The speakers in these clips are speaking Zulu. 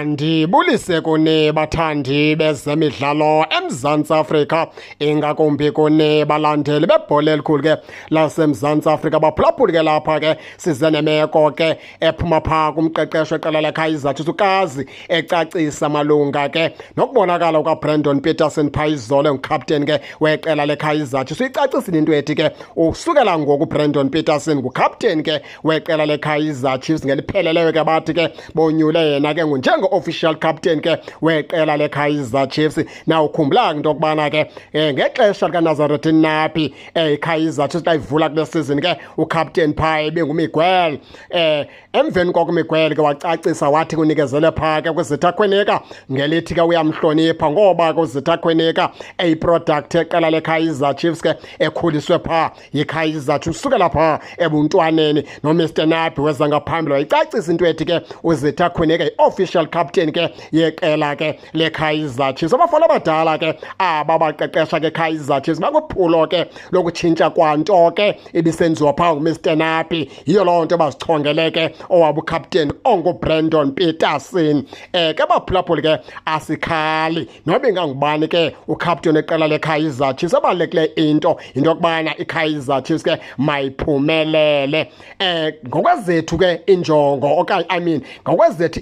Ndibulise kuni bathandi bezemidlalo eMzantsi Afrika, ingakumbi kuni balandeli bebhola elikhulu ke laseMzantsi Afrika. Baphulaphuli ke lapha ke size nemeko ke ephuma phaa kumqeqesho weqela leKaizer Chiefs ukazi ecacisa malunga ke nokubonakala kukaBrandon Peterson phaa izolo, ngukapteni ke weqela leKaizer Chiefs. Uyicacisile into ethi ke usukela ngoku uBrandon Peterson ngukapteni ke weqela leKaizer Chiefs, ngelipheleleyo ke bathi ke bonyule yena ke official captain ke weqela leKaizer Chiefs. Now ukhumbula into okubana ke ngexesha likaNazaret Napi iKaizer Chiefs xa ivula kule season ke ucaptain phaa ebengumiguel emveni koko uMiguel ke wacacisa wathi kunikezele phaa ke kwizitha khwenika ngelithi ke uyamhlonipha ngoba ke uzitha khwenika eyiproduct yeqela leKaizer Chiefs ke ekhuliswe phaa yiKaizer Chiefs usukela phaa ebuntwaneni. noMr Napi weza ngaphambili wayicacisa into ethi ke uzitha khwenika i-official captain ke yeqela ke leKaizer Chiefs. Abafana abadala ke aba baqeqesha ke Kaizer Chiefs bakuphulo ke lokutshintsha kwanto ke ibisenziwa phaa nguMr Napi. Yiyo loo nto bazichongele ke owabo captain onguBrandon Peterson. Ke baphulaphuli ke asikhali noba ingangubani ke ucaptain weqela leKaizer Chiefs. Abalulekile into yokubana iKaizer Chiefs ke mayiphumelele. Ngokwezethu ke injongo okanye ngokwezethu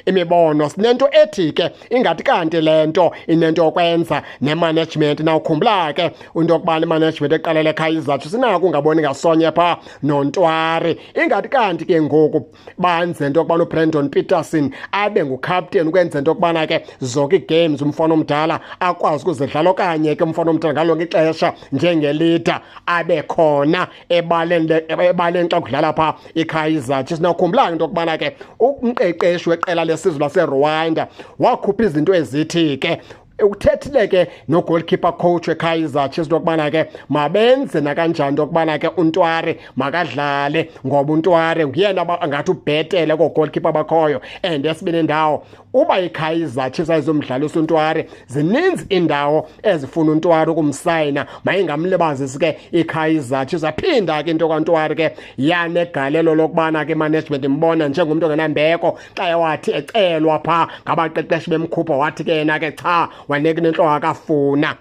imibono sinento ethi ke ingathi kanti lento inento yokwenza nemanagement. Nawukhumbula ke into yokubana imanagement eqala leKaizer Chiefs sinako ungaboni ngasonye phaa noNtwari, ingathi kanti ke ngoku banze into yokubana uBrandon Peterson abe ngucaptain ukwenza into yokubana ke zonke iigames umfana omdala akwazi ukuzidlala, okanye ke umfana omdala ngalonke ixesha njengeleader abe khona ebaleni xa kudlala phaa iKaizer Chiefs. Nawukhumbula into yokubana ke umqeqeshi weqela lesizwe laseRwanda wakhupha izinto ezithi ke uthethile ke no-goalkeeper coach weKaizer Chiefs lokubana ke mabenze nakanjani lokubana ke uNtwari makadlale, ngoba uNtwari nguyena angathi ubhetele koo-goalkeeper bakhoyo. And esibini ndawo uba iKaizer Chiefs ayizomdlalisa uNtwari, zininzi iindawo ezifuna uNtwari ukumsayina, mayingamlibazisi ke iKaizer Chiefs. Aphinda ke into kaNtwari ke yanegalelo lokubana ke management imbona njengomntu ongenambeko xa wathi ecelwa phaa ngabaqeqeshi bemkhupha wathi ke yena ke cha waneka nentloko akafuna.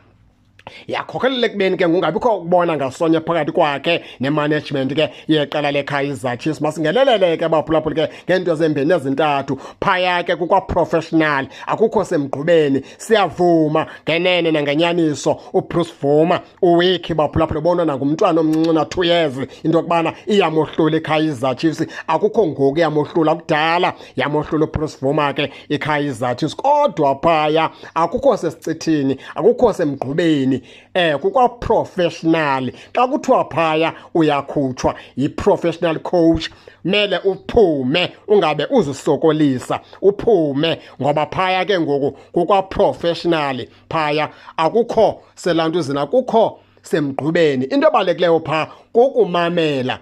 Yakhokelela ekubeni ke ngungabikho ukubona ngasonye phakathi kwakhe nemanagement ke yeqela leKaizer Chiefs. Masingelelele ke baphulaphuli ke ngento zembini ezintathu phaya ke kukwa-professional, akukho semgqubeni. Siyavuma ngenene nangenyaniso uBruce Vuma uwiki baphulaphuli bona nangumntwana omncinci na-2 years into yokubana iyamohlula iKaizer Chiefs. Akukho ngoku iyamohlula, kudala yamohlula uBruce Vuma ke iKaizer Chiefs, kodwa phaya akukho sesicithini, akukho semgqubeni. Kukwa-professional. Xa kuthiwa phaya uyakhutshwa yi-professional coach, mele uphume ungabe uzisokolisa, uphume ngoba phaya ke ngoku kukwa-professional. Phaya akukho selantuzini, akukho semgqubeni. Into ebalulekileyo phaa kukumamela,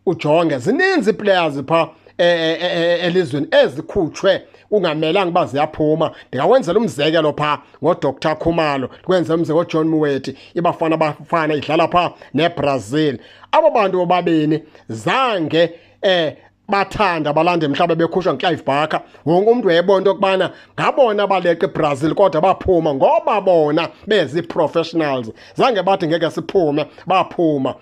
ujonge zininzi ii-players phaa elizweni ezikhutshwe kungamelanga uba ziyaphuma. Ndingawenzela umzekelo phaa ngoDr Khumalo, ndikwenzela umzekelo ngoJohn Muweti, ibafana abafana idlala phaa neBrazil. Abo bantu bobabini zange bathanda abalanda emhlaba bekhutshwa nguClive Barker. Wonke umntu wayebona into yokubana ngabona baleqa eBrazil kodwa baphuma ngoba bona bezi-professionals. Zange bathi ngeke siphume, baphuma.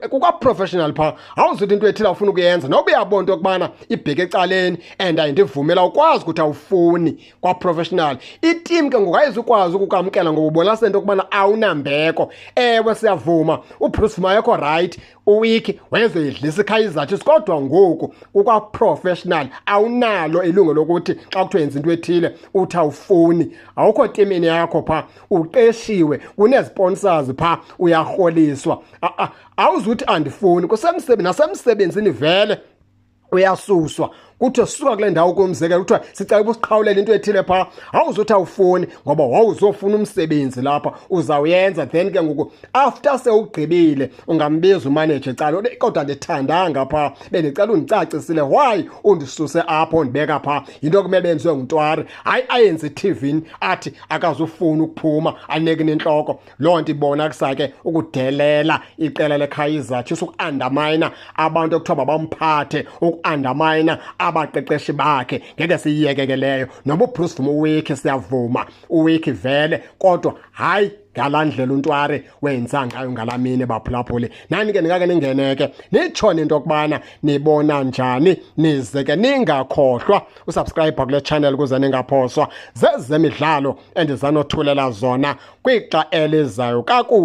Kukwa-professional phaa awuzuthi into ethile awufuna ukuyenza noba uyabona into yokubana ibheke ecaleni and ayindivumela ukwazi ukuthi awufuni. Kwa-professional itimu ke ngoku ayizukwazi ukukwamkela ngoba ubona sento yokubana awunambeko. Ewe siyavuma uBruce Vuma ekho right, uwiki wayezoyidlisa iKaizer Chiefs, kodwa ngoku kukwa-professional awunalo ilungelo lokuthi xa kuthiwa yenza into ethile uthi awufuni. Awukho timini yakho phaa, uqeshiwe, kunezi-sponsors phaa, uyarholiswa. Awuzuthi andifuni, nasemsebenzini vele uyasuswa kuthiwa suka kule ndawo kumzekelo kuthiwa sicela ubusiqhawulela into ethile phaa, awuzuthi awufuni ngoba wawuzofuna umsebenzi lapha uzawuyenza. Then ke ngoku after sewugqibile ungambiza umanager ecala, kodwa ndithandanga phaa, bendicela undicacisile why undisuse apho undibeka phaa. Yinto kumele benziwe nguNtwari, hayi ayenze eTV athi akazufuna ukuphuma aneke nentloko. Loo nto ibona kusake ukudelela iqela leKaizer Chiefs, uku-undermine abantu ekuthiwa babamphathe, uku-undermine abaqeqeshi bakhe ngeke siyiyeke leyo. Noba uBruce Vuma uwiki siyavuma uwiki vele, kodwa hayi ngalandlela uNtwari wenza ngayo ngalamini baphulaphuli. Nani ke ningake ningeneke nitshone into okubana nibona njani, nize ke ningakhohlwa usubscribe kule channel ukuze ningaphoswa zezemidlalo endizanothulela zona kwixa elizayo kaku